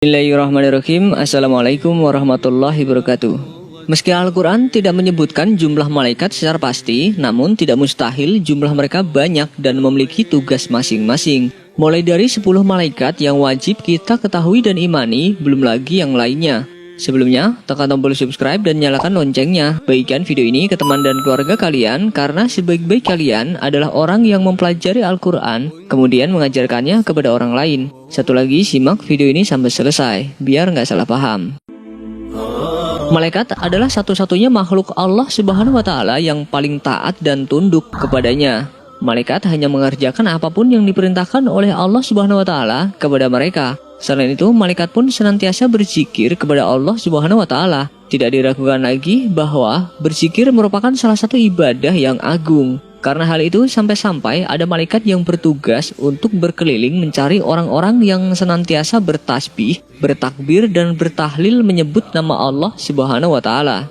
Bismillahirrahmanirrahim. Assalamualaikum warahmatullahi wabarakatuh. Meski Al-Quran tidak menyebutkan jumlah malaikat secara pasti, namun tidak mustahil jumlah mereka banyak dan memiliki tugas masing-masing. Mulai dari 10 malaikat yang wajib kita ketahui dan imani, belum lagi yang lainnya. Sebelumnya, tekan tombol subscribe dan nyalakan loncengnya. Bagikan video ini ke teman dan keluarga kalian, karena sebaik-baik kalian adalah orang yang mempelajari Al-Quran, kemudian mengajarkannya kepada orang lain. Satu lagi, simak video ini sampai selesai, biar nggak salah paham. Malaikat adalah satu-satunya makhluk Allah Subhanahu wa Ta'ala yang paling taat dan tunduk kepadanya. Malaikat hanya mengerjakan apapun yang diperintahkan oleh Allah Subhanahu wa Ta'ala kepada mereka. Selain itu, malaikat pun senantiasa berzikir kepada Allah Subhanahu wa Ta'ala. Tidak diragukan lagi bahwa berzikir merupakan salah satu ibadah yang agung. Karena hal itu sampai-sampai ada malaikat yang bertugas untuk berkeliling mencari orang-orang yang senantiasa bertasbih, bertakbir, dan bertahlil menyebut nama Allah Subhanahu wa Ta'ala.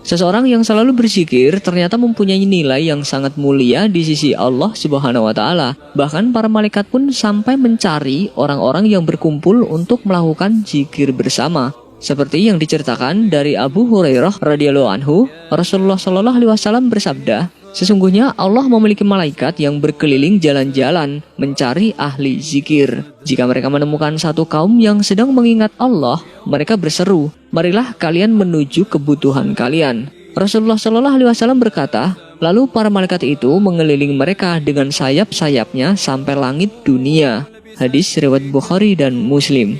Seseorang yang selalu berzikir ternyata mempunyai nilai yang sangat mulia di sisi Allah Subhanahu wa Ta'ala. Bahkan para malaikat pun sampai mencari orang-orang yang berkumpul untuk melakukan zikir bersama. Seperti yang diceritakan dari Abu Hurairah radhiyallahu anhu, Rasulullah Shallallahu alaihi wasallam bersabda, "Sesungguhnya Allah memiliki malaikat yang berkeliling jalan-jalan mencari ahli zikir. Jika mereka menemukan satu kaum yang sedang mengingat Allah, mereka berseru, 'Marilah kalian menuju kebutuhan kalian.' Rasulullah Shallallahu alaihi wasallam berkata, lalu para malaikat itu mengelilingi mereka dengan sayap-sayapnya sampai langit dunia." Hadis riwayat Bukhari dan Muslim.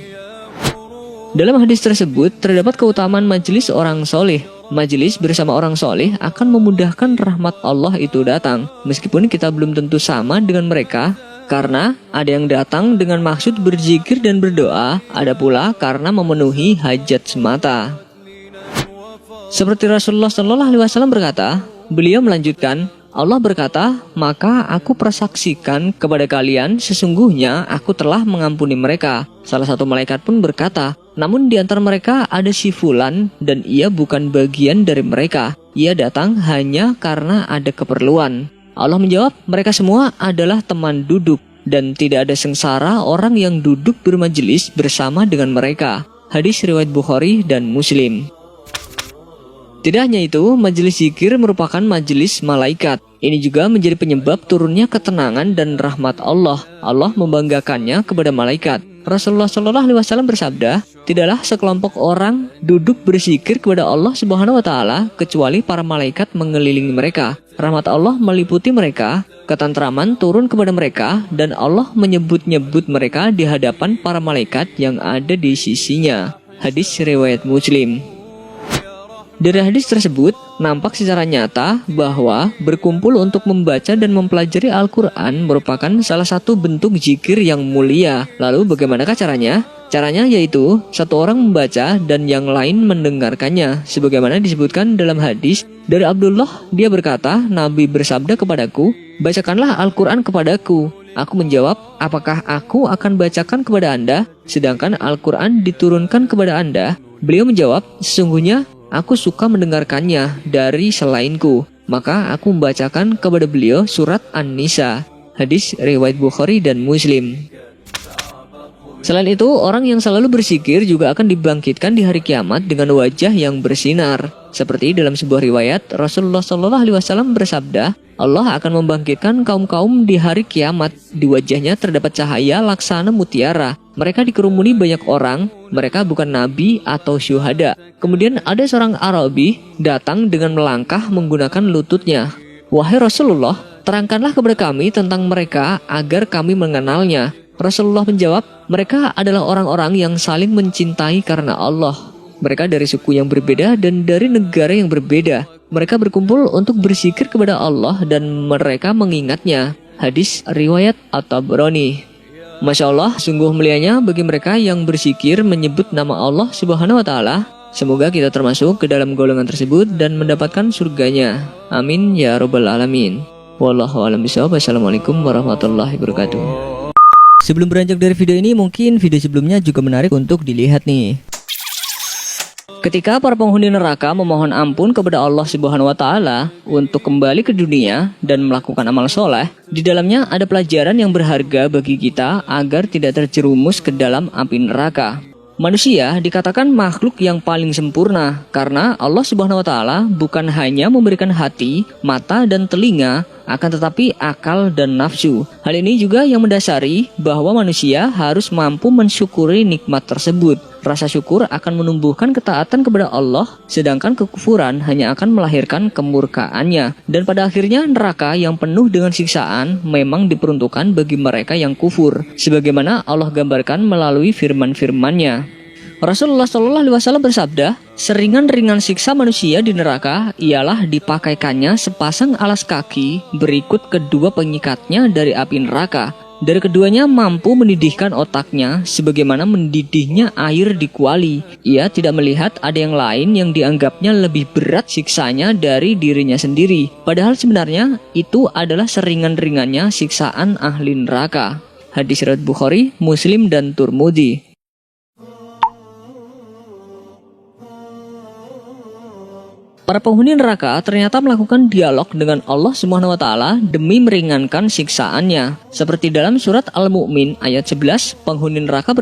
Dalam hadis tersebut terdapat keutamaan majelis orang soleh. Majelis bersama orang soleh akan memudahkan rahmat Allah itu datang, meskipun kita belum tentu sama dengan mereka, karena ada yang datang dengan maksud berzikir dan berdoa, ada pula karena memenuhi hajat semata. Seperti Rasulullah Shallallahu alaihi wasallam berkata, beliau melanjutkan, Allah berkata, "Maka aku persaksikan kepada kalian, sesungguhnya aku telah mengampuni mereka." Salah satu malaikat pun berkata, "Namun di antara mereka ada si Fulan, dan ia bukan bagian dari mereka. Ia datang hanya karena ada keperluan." Allah menjawab, "Mereka semua adalah teman duduk, dan tidak ada sengsara orang yang duduk bermajelis bersama dengan mereka." Hadis riwayat Bukhari dan Muslim. Tidak hanya itu, majelis zikir merupakan majelis malaikat. Ini juga menjadi penyebab turunnya ketenangan dan rahmat Allah. Allah membanggakannya kepada malaikat. Rasulullah Shallallahu alaihi wasallam bersabda, "Tidaklah sekelompok orang duduk berzikir kepada Allah Subhanahu wa Ta'ala kecuali para malaikat mengelilingi mereka. Rahmat Allah meliputi mereka, ketentraman turun kepada mereka, dan Allah menyebut-nyebut mereka di hadapan para malaikat yang ada di sisinya." Hadis riwayat Muslim. Dari hadis tersebut, nampak secara nyata bahwa berkumpul untuk membaca dan mempelajari Al-Quran merupakan salah satu bentuk zikir yang mulia. Lalu bagaimanakah caranya? Caranya yaitu, satu orang membaca dan yang lain mendengarkannya. Sebagaimana disebutkan dalam hadis dari Abdullah, dia berkata, Nabi bersabda kepadaku, "Bacakanlah Al-Quran kepadaku." Aku menjawab, "Apakah aku akan bacakan kepada Anda, sedangkan Al-Quran diturunkan kepada Anda?" Beliau menjawab, "Sesungguhnya aku suka mendengarkannya dari selainku." Maka aku membacakan kepada beliau surat An-Nisa. Hadis riwayat Bukhari dan Muslim. Selain itu, orang yang selalu berzikir juga akan dibangkitkan di hari kiamat dengan wajah yang bersinar. Seperti dalam sebuah riwayat, Rasulullah Shallallahu alaihi wasallam bersabda, Allah akan membangkitkan kaum-kaum di hari kiamat. Di wajahnya terdapat cahaya laksana mutiara. Mereka dikerumuni banyak orang. Mereka bukan nabi atau syuhada. Kemudian ada seorang Arabi datang dengan melangkah menggunakan lututnya. "Wahai Rasulullah, terangkanlah kepada kami tentang mereka agar kami mengenalnya." Rasulullah menjawab, "Mereka adalah orang-orang yang saling mencintai karena Allah. Mereka dari suku yang berbeda dan dari negara yang berbeda. Mereka berkumpul untuk berzikir kepada Allah dan mereka mengingatnya." Hadis riwayat At-Tabrani. Masya Allah, sungguh mulianya bagi mereka yang berzikir menyebut nama Allah Subhanahu wa Ta'ala. Semoga kita termasuk ke dalam golongan tersebut dan mendapatkan surganya. Amin ya Rabbal Alamin. Wallahu a'lam bishawab. Assalamualaikum warahmatullahi wabarakatuh. Sebelum beranjak dari video ini, mungkin video sebelumnya juga menarik untuk dilihat nih. Ketika para penghuni neraka memohon ampun kepada Allah Subhanahu wa taala untuk kembali ke dunia dan melakukan amal soleh, di dalamnya ada pelajaran yang berharga bagi kita agar tidak terjerumus ke dalam api neraka. Manusia dikatakan makhluk yang paling sempurna karena Allah Subhanahu wa taala bukan hanya memberikan hati, mata dan telinga, akan tetapi akal dan nafsu. Hal ini juga yang mendasari bahwa manusia harus mampu mensyukuri nikmat tersebut. Rasa syukur akan menumbuhkan ketaatan kepada Allah, sedangkan kekufuran hanya akan melahirkan kemurkaannya. Dan pada akhirnya neraka yang penuh dengan siksaan memang diperuntukkan bagi mereka yang kufur, sebagaimana Allah gambarkan melalui firman-firman-Nya. Rasulullah SAW bersabda, seringan-ringan siksa manusia di neraka ialah dipakaikannya sepasang alas kaki berikut kedua pengikatnya dari api neraka. Dari keduanya mampu mendidihkan otaknya sebagaimana mendidihnya air di kuali. Ia tidak melihat ada yang lain yang dianggapnya lebih berat siksanya dari dirinya sendiri. Padahal sebenarnya itu adalah seringan-ringannya siksaan ahli neraka. Hadis riwayat Bukhari, Muslim dan Tirmidzi. Para penghuni neraka ternyata melakukan dialog dengan Allah Subhanahu wa taala demi meringankan siksaannya. Seperti dalam surat Al-Mu'min ayat 11, penghuni neraka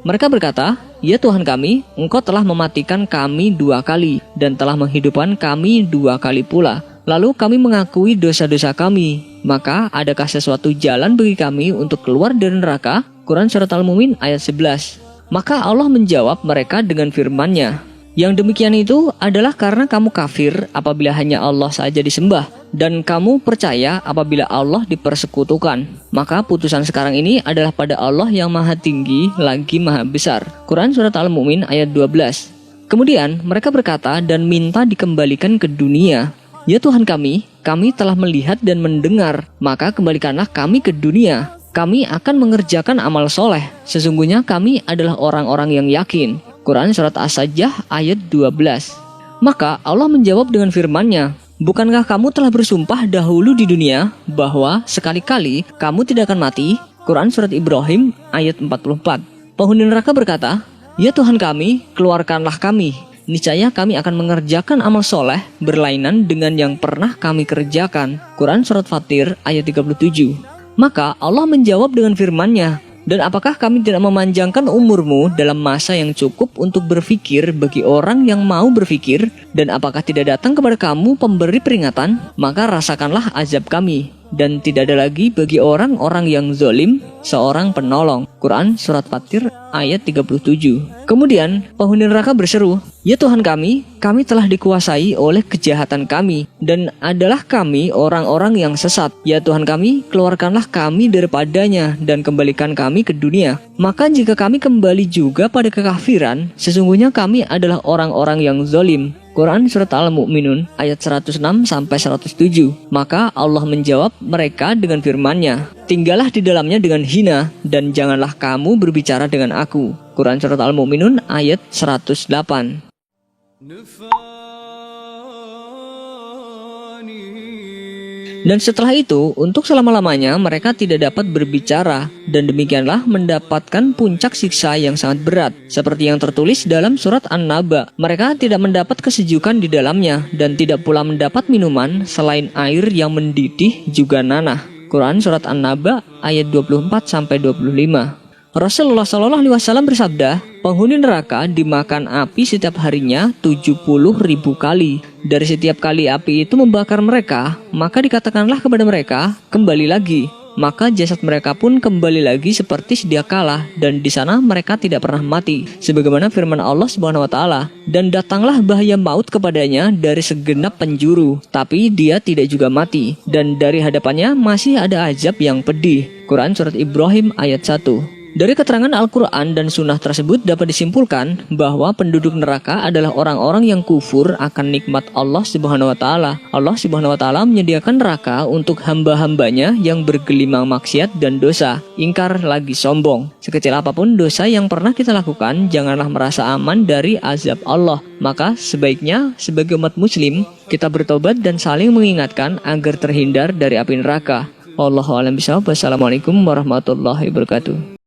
mereka berkata, "Ya Tuhan kami, Engkau telah mematikan kami 2 kali dan telah menghidupkan kami 2 kali pula. Lalu kami mengakui dosa-dosa kami. Maka adakah sesuatu jalan bagi kami untuk keluar dari neraka?" Quran surat Al-Mu'min ayat 11. Maka Allah menjawab mereka dengan firman-Nya, "Yang demikian itu adalah karena kamu kafir apabila hanya Allah saja disembah, dan kamu percaya apabila Allah dipersekutukan. Maka putusan sekarang ini adalah pada Allah yang maha tinggi lagi maha besar." Quran surat Al-Mu'min ayat 12. Kemudian mereka berkata dan minta dikembalikan ke dunia. "Ya Tuhan kami telah melihat dan mendengar, maka kembalikanlah kami ke dunia. Kami akan mengerjakan amal soleh. Sesungguhnya kami adalah orang-orang yang yakin." Quran surat As-Sajdah ayat 12. Maka Allah menjawab dengan firman-Nya, "Bukankah kamu telah bersumpah dahulu di dunia bahwa sekali-kali kamu tidak akan mati?" Quran surat Ibrahim ayat 44. Penghuni neraka berkata, "Ya Tuhan kami, keluarkanlah kami. Niscaya kami akan mengerjakan amal soleh berlainan dengan yang pernah kami kerjakan." Quran surat Fatir ayat 37. Maka Allah menjawab dengan firman-Nya, "Dan apakah kami tidak memanjangkan umurmu dalam masa yang cukup untuk berfikir bagi orang yang mau berfikir? Dan apakah tidak datang kepada kamu pemberi peringatan? Maka rasakanlah azab kami. Dan tidak ada lagi bagi orang-orang yang zalim seorang penolong." Quran surat Fatir ayat 37. Kemudian penghuni neraka berseru, "Ya Tuhan kami telah dikuasai oleh kejahatan kami dan adalah kami orang-orang yang sesat. Ya Tuhan kami, keluarkanlah kami daripadanya dan kembalikan kami ke dunia. Maka jika kami kembali juga pada kekafiran, sesungguhnya kami adalah orang-orang yang zalim." Quran surat Al-Mu'minun ayat 106-107. Maka Allah menjawab mereka dengan firman-Nya, "Tinggallah di dalamnya dengan hina dan janganlah kamu berbicara dengan aku." Quran surat Al-Mu'minun ayat 108. Dan setelah itu, untuk selama-lamanya mereka tidak dapat berbicara, dan demikianlah mendapatkan puncak siksa yang sangat berat. Seperti yang tertulis dalam surat An-Naba, mereka tidak mendapat kesejukan di dalamnya, dan tidak pula mendapat minuman selain air yang mendidih juga nanah. Quran surat An-Naba ayat 24-25. Rasulullah SAW bersabda, penghuni neraka dimakan api setiap harinya 70.000 kali. Dari setiap kali api itu membakar mereka, maka dikatakanlah kepada mereka, kembali lagi. Maka jasad mereka pun kembali lagi seperti sedia kala, dan di sana mereka tidak pernah mati. Sebagaimana firman Allah Subhanahu wa taala, dan datanglah bahaya maut kepadanya dari segenap penjuru, tapi dia tidak juga mati, dan dari hadapannya masih ada azab yang pedih. Quran surat Ibrahim ayat 1. Dari keterangan Al-Quran dan Sunnah tersebut dapat disimpulkan bahwa penduduk neraka adalah orang-orang yang kufur akan nikmat Allah Subhanahu wa taala. Allah Subhanahu wa taala menyediakan neraka untuk hamba-hambanya yang bergelimang maksiat dan dosa, ingkar lagi sombong. Sekecil apapun dosa yang pernah kita lakukan, janganlah merasa aman dari azab Allah. Maka sebaiknya sebagai umat muslim kita bertobat dan saling mengingatkan agar terhindar dari api neraka. Wallahu a'lam bishawab. Wassalamualaikum warahmatullahi wabarakatuh.